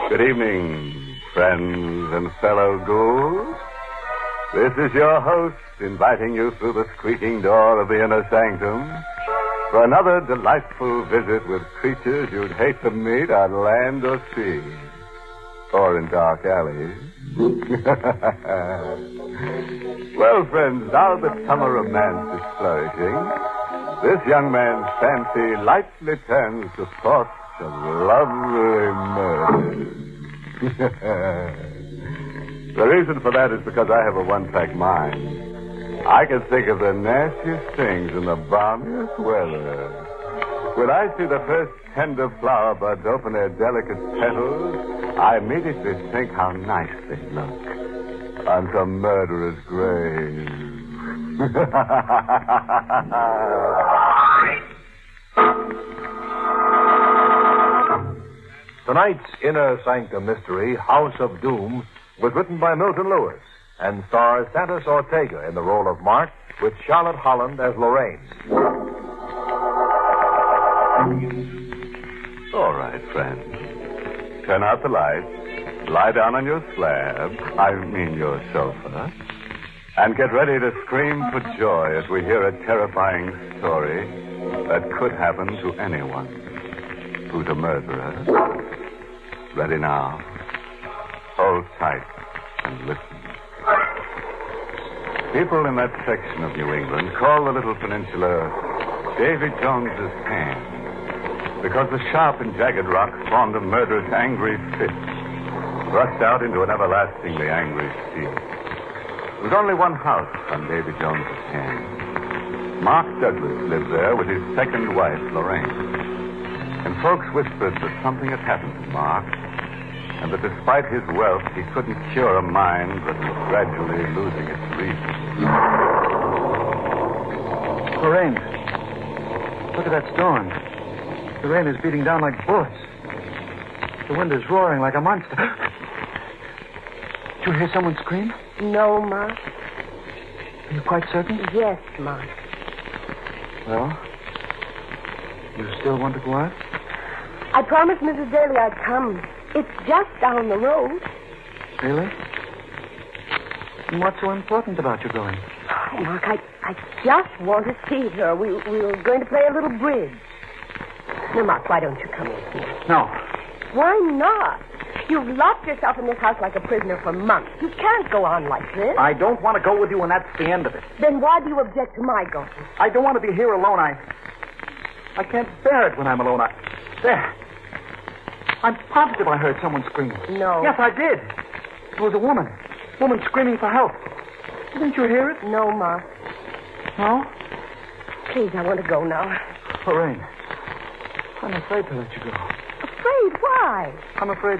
Good evening, friends and fellow ghouls. This is your host inviting you through the squeaking door of the inner sanctum for another delightful visit with creatures you'd hate to meet on land or sea, or in dark alleys. Well, friends, now that summer romance is flourishing, this young man's fancy lightly turns to thoughts of lovely murder. The reason for that is because I have a one-track mind. I can think of the nastiest things in the balmiest weather. When I see the first tender flower buds open their delicate petals, I immediately think how nice they look on some murderer's grave. Tonight's Inner Sanctum mystery, House of Doom, was written by Milton Lewis and stars Santos Ortega in the role of Mark, with Charlotte Holland as Lorraine. All right, friends. Turn out the lights, lie down on your slab, your sofa, and get ready to scream for joy as we hear a terrifying story that could happen to anyone who's a murderer. Ready now. Hold tight and listen. People in that section of New England call the little peninsula Davy Jones's Hand, because the sharp and jagged rocks formed a murderous angry fist, thrust out into an everlastingly angry sea. There was only one house on Davy Jones's Hand. Mark Douglas lived there with his second wife, Lorraine. And folks whispered that something had happened to Mark, and that despite his wealth, he couldn't cure a mind that was gradually losing its reason. Lorraine, look at that storm. The rain is beating down like bullets. The wind is roaring like a monster. Did you hear someone scream? No, Mark. Are you quite certain? Yes, Mark. Well, you still want to go out? I promised Mrs. Daly I'd come. It's just down the road. Really? And what's so important about you going? Oh, Mark, I just want to see her. We were going to play a little bridge. Now, Mark, why don't you come with me? No. Why not? You've locked yourself in this house like a prisoner for months. You can't go on like this. I don't want to go with you, and that's the end of it. Then why do you object to my going? I don't want to be here alone. I can't bear it when I'm alone. There. I'm positive I heard someone screaming. No. Yes, I did. It was a woman. Woman screaming for help. Didn't you hear it? No, Mark. No? Please, I want to go now. Lorraine, I'm afraid to let you go. Afraid? Why? I'm afraid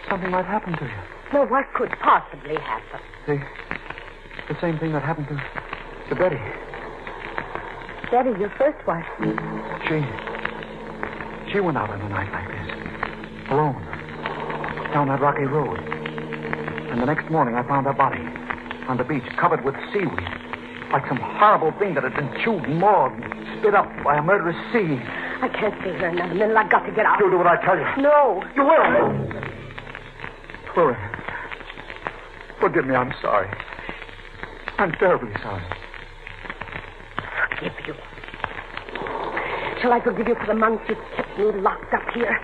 something might happen to you. Well, what could possibly happen? The same thing that happened to Betty. Betty, your first wife. She went out on a night like this, alone, down that rocky road. And the next morning I found her body on the beach, covered with seaweed, like some horrible thing that had been chewed and mauled and spit up by a murderous sea. I can't stay here another minute. I've got to get out. You'll do what I tell you. No. You will. Lorraine, forgive me. I'm sorry. I'm terribly sorry. Forgive you? Shall I forgive you for the months you've kept me locked up here?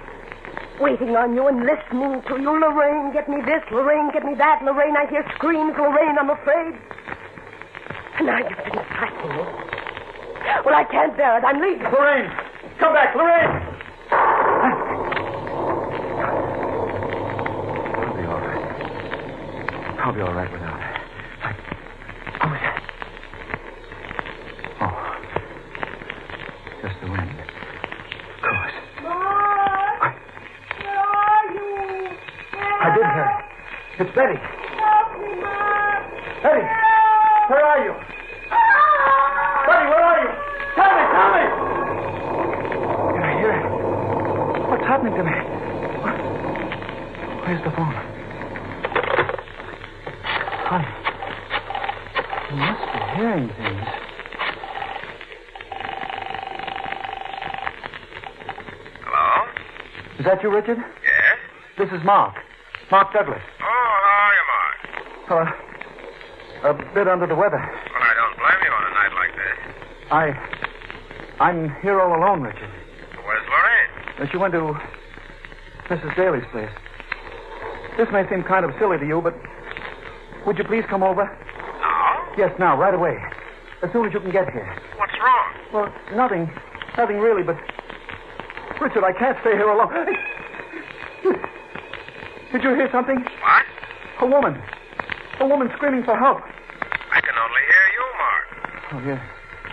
Waiting on you and listening to you. Lorraine, get me this. Lorraine, get me that. Lorraine, I hear screams. Lorraine, I'm afraid. And now you've been frightening me. Well, I can't bear it. I'm leaving. Lorraine, come back. Lorraine! I'll be all right. I'll be all right without her. Just the wind. Of course. Mark! Where are you? I did hear it. It's Betty. Help me, Mark! Betty! Where are you? Betty, where are you? Tell me! Did I hear it? What's happening to me? Where's the phone? Honey, you must be hearing things. Hello? Is that you, Richard? Yes? This is Mark. Mark Douglas. Oh, how are you, Mark? A bit under the weather. Well, I don't blame you on a night like this. I'm here all alone, Richard. Where's Lorraine? She went to Mrs. Daly's place. This may seem kind of silly to you, but would you please come over? Now? Yes, now, right away. As soon as you can get here. What's wrong? Well, nothing really, but... Richard, I can't stay here alone. Did you hear something? What? A woman screaming for help. I can only hear you, Mark. Oh, yes.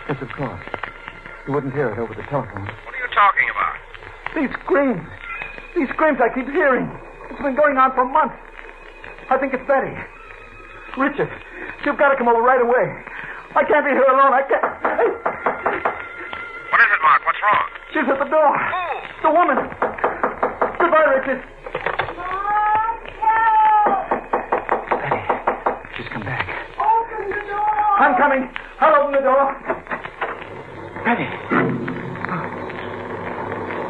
Yes, of course. You wouldn't hear it over the telephone. What are you talking about? These screams I keep hearing. It's been going on for months. I think it's Betty. Richard, you've got to come over right away. I can't be here alone. I can't. What is it, Mark? What's wrong? She's at the door. Who? The woman. Goodbye, Richard. Betty, she's come back. Open the door. I'm coming. I'll open the door. Betty. Oh.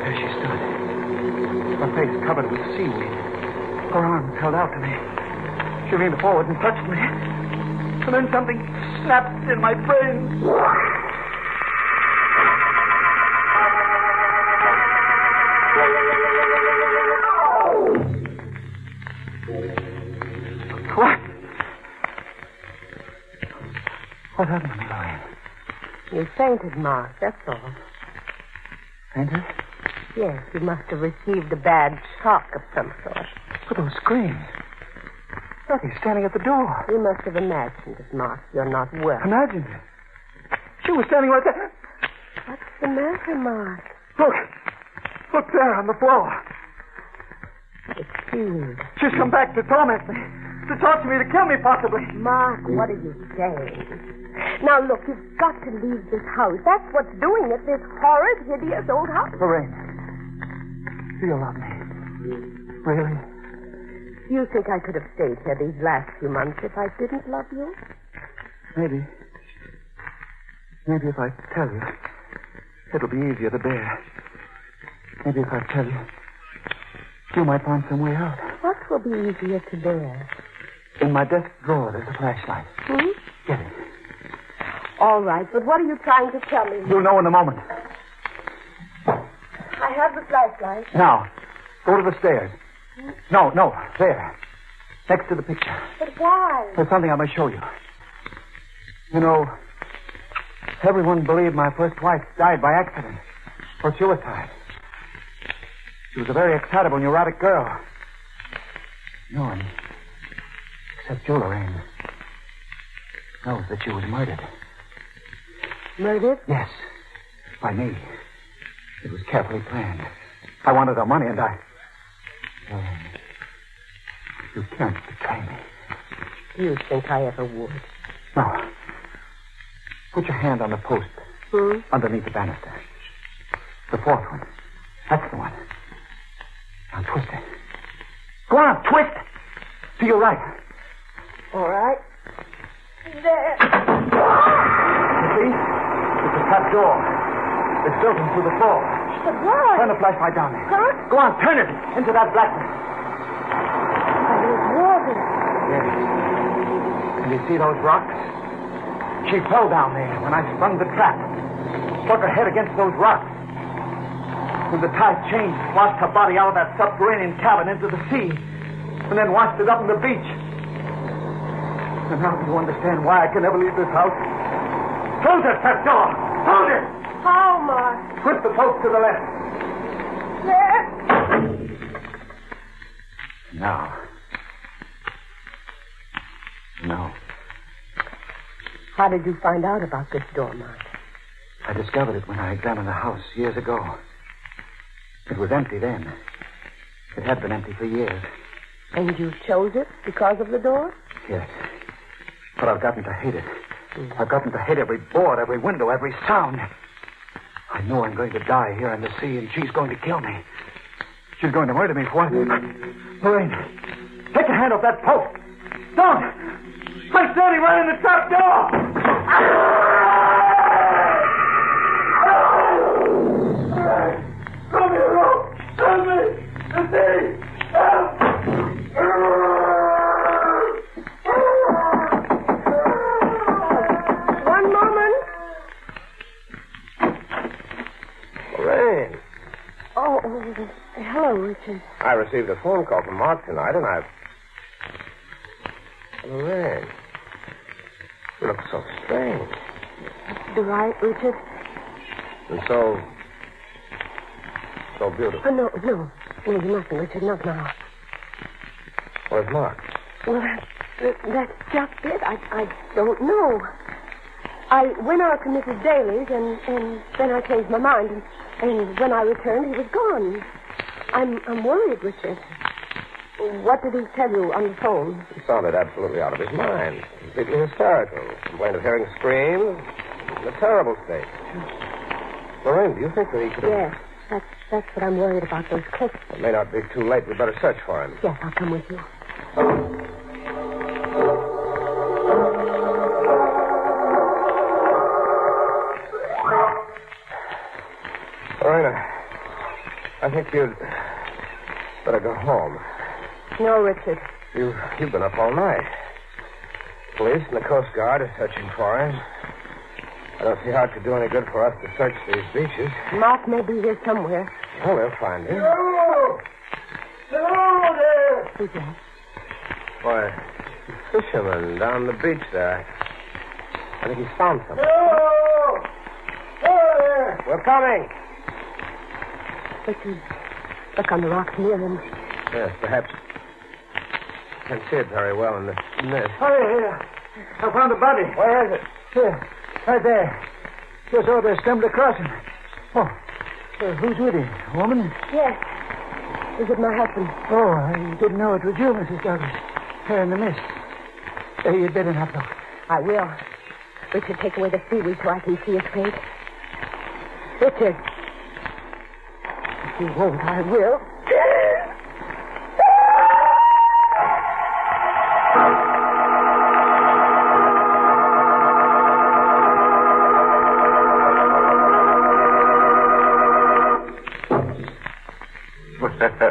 There she stood. Her face covered with seaweed. Her arms held out to me. She leaned forward and touched me. And then something snapped in my brain. What happened to me, Lorraine? You fainted, Mark, that's all. Fainted? Yes, you must have received a bad shock of some sort. But those screams. Betty standing at the door. You must have imagined it, Mark. You're not well. Imagined it. She was standing right there. What's the matter, Mark? Look there on the floor. It's seaweed. She's come back to torment me. To talk to me, to kill me, possibly. Mark, what are you saying? Now, look, you've got to leave this house. That's what's doing it, this horrid, hideous old house. Lorraine, do you love me? Really? You think I could have stayed here these last few months if I didn't love you? Maybe. Maybe if I tell you, it'll be easier to bear. Maybe if I tell you, you might find some way out. What will be easier to bear? In my desk drawer, there's a flashlight. Get it. All right, but what are you trying to tell me? You'll know in a moment. I have the flashlight. Now, go to the stairs. No, there. Next to the picture. But why? There's something I must show you. You know, everyone believed my first wife died by accident or suicide. She was a very excitable, neurotic girl. No one, except you, Lorraine, knows that she was murdered. Murdered? Yes, by me. It was carefully planned. I wanted her money, and I... Lorraine, you can't betray me. Do you think I ever would? No. Put your hand on the post underneath the banister. The fourth one. That's the one. Now twist it. Go on, twist. To your right. All right. There. You see? It's a trap door. It's built into the floor. But why? Turn the flashlight down there. Huh? Go on, turn it into that blackness. There's water. Yes. And you see those rocks? She fell down there when I sprung the trap. Struck her head against those rocks. When the tide changed, washed her body out of that subterranean cabin into the sea, and then washed it up on the beach. And now do you understand why I can never leave this house? Close it, that door! Close it! How, Mark? Twist the post to the left. There. Now. No. How did you find out about this door, Mark? I discovered it when I examined the house years ago. It was empty then. It had been empty for years. And you chose it because of the door? Yes. But I've gotten to hate it. I've gotten to hate every board, every window, every sound. I know I'm going to die here in the sea, and she's going to kill me. She's going to murder me for what? Lorraine, take your hand off that post. Don't! I'm standing right in the trap door! Come here, Rope! Help me! The sea! Help Hello, Richard. I received a phone call from Mark tonight, and Lorraine. You look so strange. Do I, Richard? And so beautiful. No, nothing, Richard, not now. Where's Mark? Well, that's just it. I don't know. I went out to Mrs. Daly's, and then I changed my mind, and when I returned, he was gone. I'm worried, Richard. What did he tell you on the phone? He sounded absolutely out of his mind. Completely hysterical. Complained of hearing screams. In a terrible state. Lorraine, do you think that he could have... Yes, that's what I'm worried about, those clips. It may not be too late. We'd better search for him. Yes, I'll come with you. Lorraine, I think you'd better go home. No, Richard. You've been up all night. Police and the Coast Guard are searching for him. I don't see how it could do any good for us to search these beaches. Mark may be here somewhere. Well, they'll find him. Hello there. Who's that? Why, fisherman down the beach there. I think he's found something. Hello. Hello there. We're coming. Richard, look on the rocks near him. Yes, perhaps. Can't see it very well in the mist. Oh, here. I found a body. Where is it? Here. Right there. Just over there, stumbled across him. Oh, who's with him? A woman? Yes. Is it my husband? Oh, I didn't know it was you, Mrs. Douglas. Here in the mist. You'd better not look. I will. Richard, take away the seaweed so I can see his face. Richard. If you won't, I will.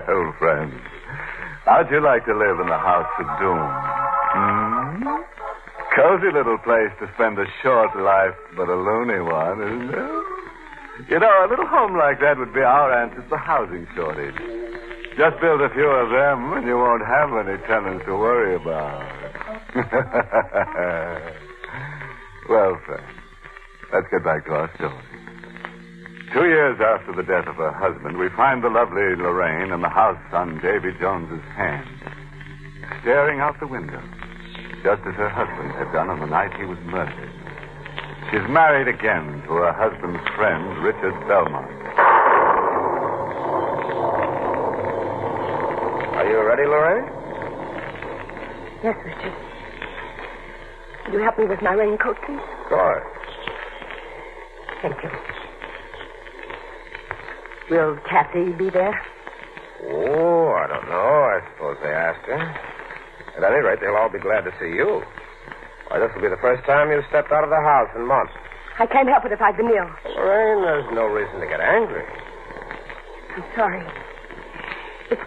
Well, friends, how'd you like to live in the House of Doom? Cozy little place to spend a short life, but a loony one, isn't it? You know, a little home like that would be our answer to the housing shortage. Just build a few of them, and you won't have any tenants to worry about. Well, friends, let's get back to our story. 2 years after the death of her husband, we find the lovely Lorraine in the house on Davy Jones's hand, staring out the window, just as her husband had done on the night he was murdered. She's married again to her husband's friend, Richard Belmont. Are you ready, Lorraine? Yes, Richard. Could you help me with my raincoat, please? Of course. Thank you. Will Kathy be there? Oh, I don't know. I suppose they asked her. At any rate, they'll all be glad to see you. Why, this will be the first time you've stepped out of the house in months. I can't help it if I've been ill. Lorraine, there's no reason to get angry. I'm sorry. It's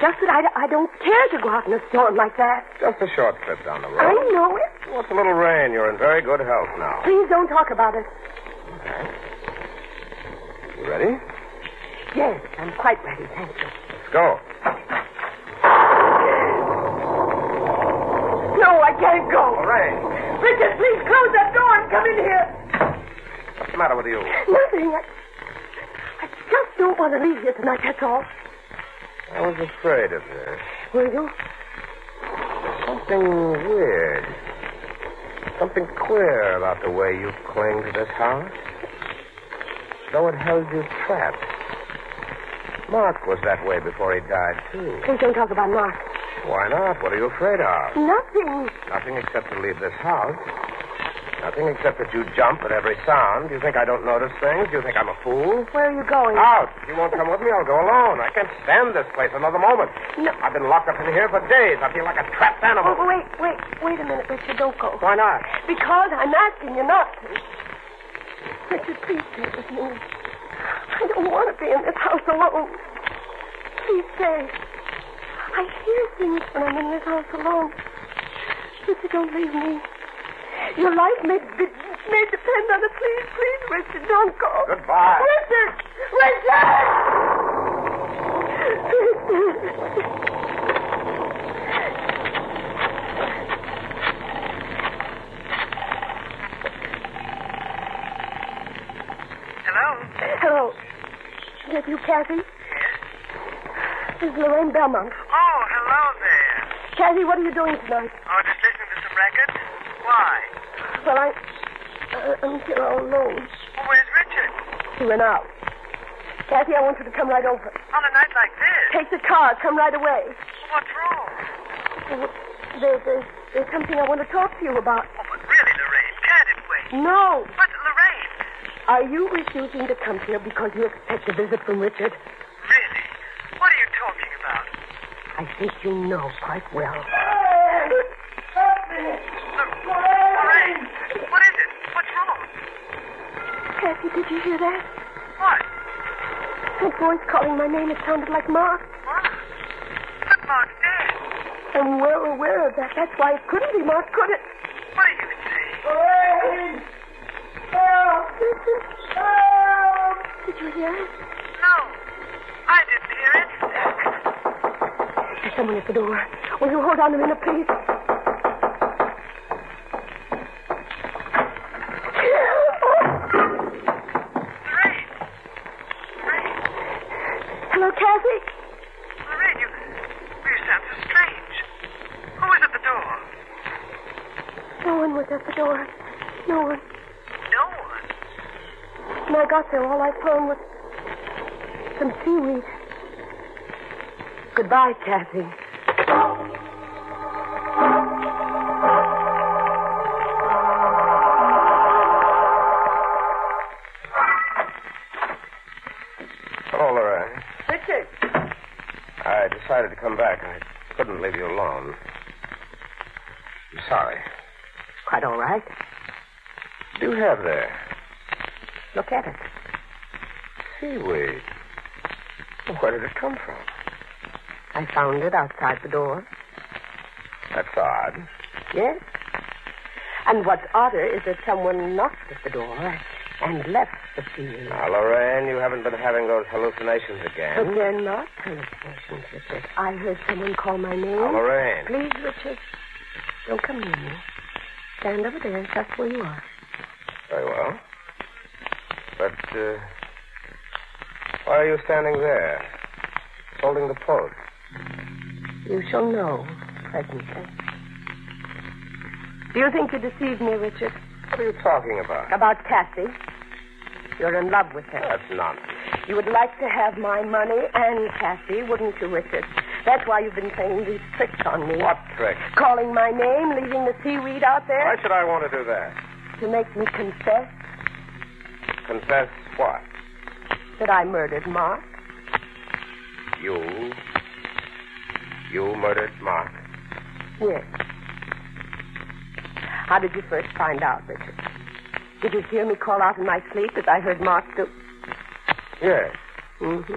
just that I don't care to go out in a storm like that. Just a short trip down the road. I know it. What's a little rain? You're in very good health now. Please don't talk about it. Okay. You ready? Yes, I'm quite ready, thank you. Let's go. No, I can't go. Lorraine. Richard, please close that door and come in here. What's the matter with you? Nothing. I just don't want to leave here tonight, that's all. I was afraid of this. Were you? There's something weird. Something queer about the way you cling to this house. Though it held you trapped. Mark was that way before he died, too. Please don't talk about Mark. Why not? What are you afraid of? Nothing. Nothing except to leave this house. Nothing except that you jump at every sound. You think I don't notice things? You think I'm a fool? Where are you going? Out. If you won't come with me, I'll go alone. I can't stand this place another moment. No. I've been locked up in here for days. I feel like a trapped animal. Oh, wait a minute, Richard. Don't go. Why not? Because I'm asking you not to. Richard, please stay with me. I don't want to be in this house alone. Please stay. I hear things when I'm in this house alone. Richard, don't leave me. Your life may depend on it. Please, Richard, don't go. Goodbye. Richard! Richard! Hello. Is that you, Kathy? Yes? This is Lorraine Belmont. Oh, hello there. Kathy, what are you doing tonight? Oh, just listening to some records? Why? Well, I'm here all alone. Well, where's Richard? He went out. Kathy, I want you to come right over. On a night like this? Take the car. Come right away. What's wrong? There's something I want to talk to you about. Oh, but really, Lorraine, can't it wait? No. But, Lorraine... Are you refusing to come here because you expect a visit from Richard? Really? What are you talking about? I think you know quite well. Lorraine! What is it? What's wrong? Kathy, did you hear that? What? That voice calling my name, it sounded like Mark. What? But Mark's dead. I'm well aware of that. That's why it couldn't be Mark, could it? What are you saying? Lorraine! Help! Help! Did you hear it? No. I didn't hear it. There's someone at the door. Will you hold on a minute, please? Lorraine! Hello, Kathy? Lorraine, you sound so strange. Who was at the door? No one was at the door. No one. No one. When I got there, all I found was some seaweed. Goodbye, Kathy. Hello, Lorraine. Richard. I decided to come back. I couldn't leave you alone. I'm sorry. Quite all right. What do you have there? Look at it. Seaweed. Well, where did it come from? I found it outside the door. That's odd. Yes. And what's odder is that someone knocked at the door and left the seaweed. Now, Lorraine, you haven't been having those hallucinations But again. they're not hallucinations, Richard. I heard someone call my name. Now, Lorraine. Please, Richard, don't come near me. Stand over there, just where you are. Very well. But, why are you standing there, holding the post? You shall know presently. Do you think you deceived me, Richard? What are you talking about? About Kathy? You're in love with her. That's nonsense. You would like to have my money and Kathy, wouldn't you, Richard? That's why you've been playing these tricks on me. What tricks? Calling my name, leaving the seaweed out there. Why should I want to do that? To make me confess Confess what? that I murdered Mark. You murdered Mark? Yes. How did you first find out, Richard? Did you hear me call out in my sleep as I heard Mark do? Yes. Mm-hmm.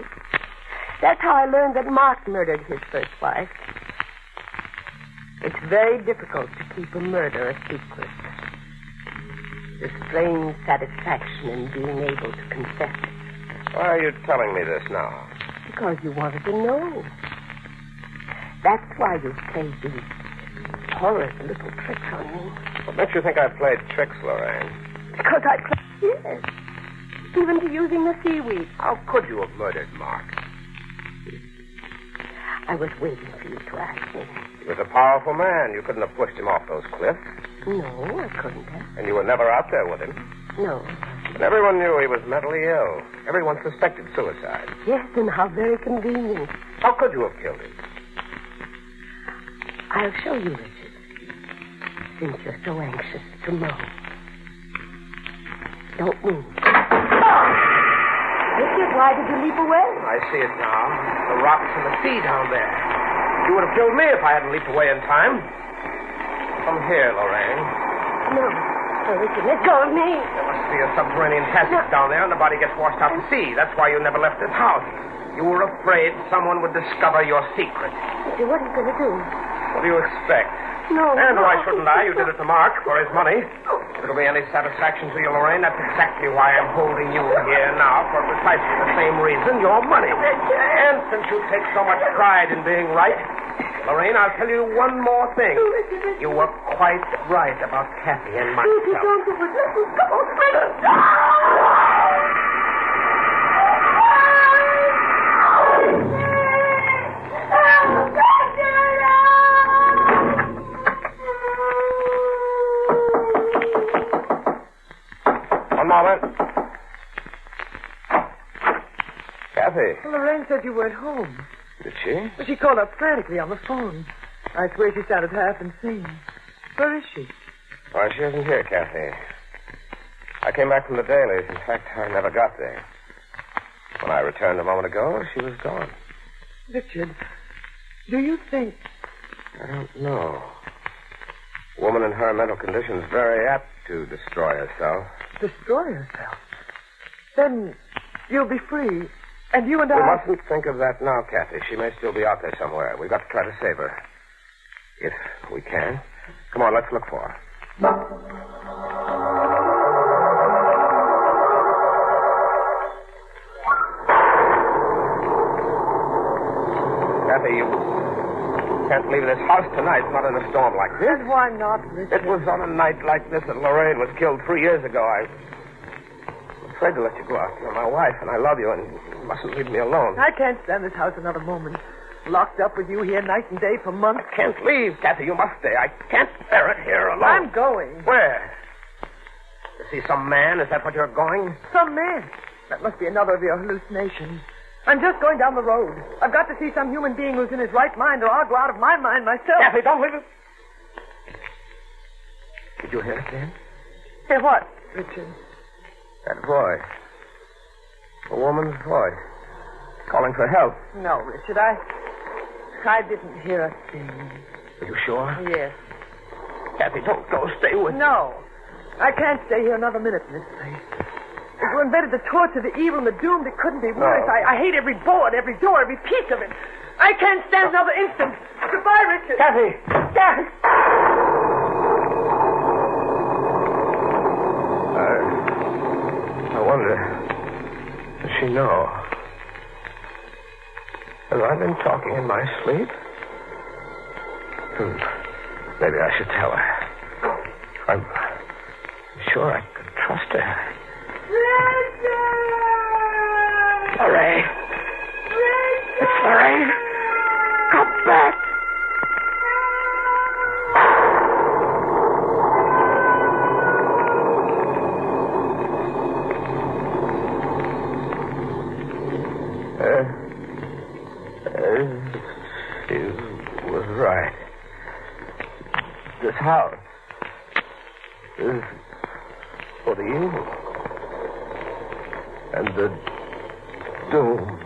That's how I learned that Mark murdered his first wife. It's very difficult to keep a murder a secret. The strange satisfaction in being able to confess it. Why are you telling me this now? Because you wanted to know. That's why you played these horrid little tricks on me. What makes you think I played tricks, Lorraine? Because I played, yes. Even to using the seaweed. How could you have murdered Mark? I was waiting for you to ask me. He was a powerful man. You couldn't have pushed him off those cliffs. No, I couldn't have. And you were never out there with him. No. And everyone knew he was mentally ill. Everyone suspected suicide. Yes, and how very convenient. How could you have killed him? I'll show you, Richard. Since you're so anxious to know. Don't move. Richard, why did you leap away? I see it now. The rocks and the sea down there. You would have killed me if I hadn't leaped away in time. Come here, Lorraine. No. Oh, Richard, let go of me. There must be a subterranean passage down there, and the body gets washed out to sea. That's why you never left this house. You were afraid someone would discover your secret. Richard, what are you going to do? What do you expect? No. And why shouldn't I? You did it to Mark for his money. If it'll be any satisfaction to you, Lorraine, that's exactly why I'm holding you here now, for precisely the same reason, your money. And since you take so much pride in being right, Lorraine, I'll tell you one more thing. You were quite right about Kathy and myself. One moment. Kathy. Well, Lorraine said you weren't home. Did she? Well, she called up frantically on the phone. I swear she sounded half insane. Where is she? Why, she isn't here, Kathy. I came back from the dailies. In fact, I never got there. When I returned a moment ago, she was gone. Richard, do you think... I don't know. A woman in her mental condition is very apt to destroy herself. Destroy herself? Then you'll be free, and you and We I... mustn't think of that now, Kathy. She may still be out there somewhere. We've got to try to save her. If we can. Come on, let's look for her. Kathy, you can't leave this house tonight, not in a storm like this. And why not, Richard? It was on a night like this that Lorraine was killed 3 years ago. I'm afraid to let you go out. You're my wife, and I love you, and you mustn't leave me alone. I can't stand this house another moment. Locked up with you here night and day for months. I can't leave, Kathy. You must stay. I can't bear it here alone. I'm going. Where? To see some man? Is that what you're going? Some man. That must be another of your hallucinations. I'm just going down the road. I've got to see some human being who's in his right mind, or I'll go out of my mind myself. Kathy, don't leave it. Did you hear it then? Hear what, Richard? That voice. A woman's voice. Calling for help. No, Richard, I didn't hear a thing. Are you sure? Yes. Kathy, don't go. Stay with me. No. I can't stay here another minute in this place. If you invented the torture, the evil, and the doomed, it couldn't be worse. No. I hate every board, every door, every piece of it. I can't stand another instant. Goodbye, Richard. Kathy! Kathy! I wonder, does she know? Have I been talking in my sleep? Maybe I should tell her. I'm sure I could trust her. Lorraine! It's Lorraine! Come back! She was right. This house is for the evil and the doomed.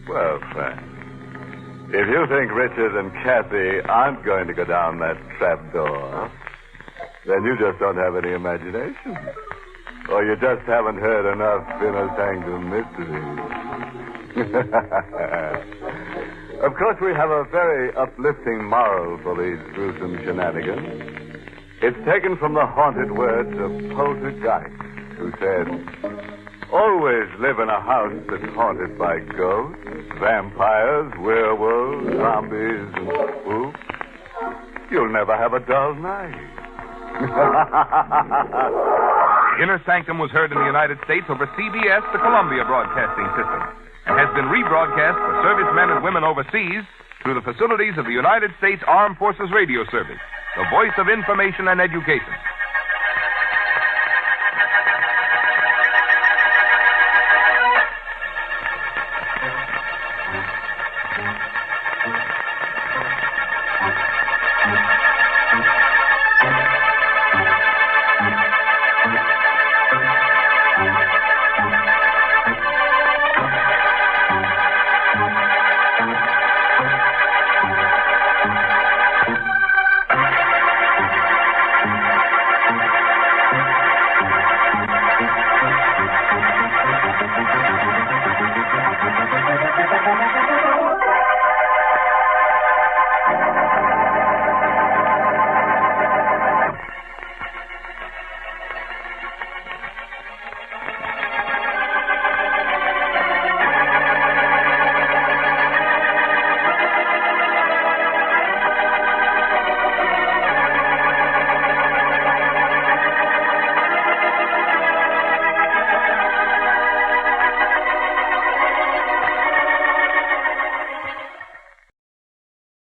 Well, Frank, if you think Richard and Kathy aren't going to go down that trap door, then you just don't have any imagination. Or you just haven't heard enough inner Sanctum mysteries. Of course, we have a very uplifting moral for these gruesome shenanigans. It's taken from the haunted words of Poltergeist, who said, "Always live in a house that's haunted by ghosts, vampires, werewolves, zombies, and spooks. You'll never have a dull night." Inner Sanctum was heard in the United States over CBS, the Columbia Broadcasting System, and has been rebroadcast for servicemen and women overseas through the facilities of the United States Armed Forces Radio Service, the voice of information and education.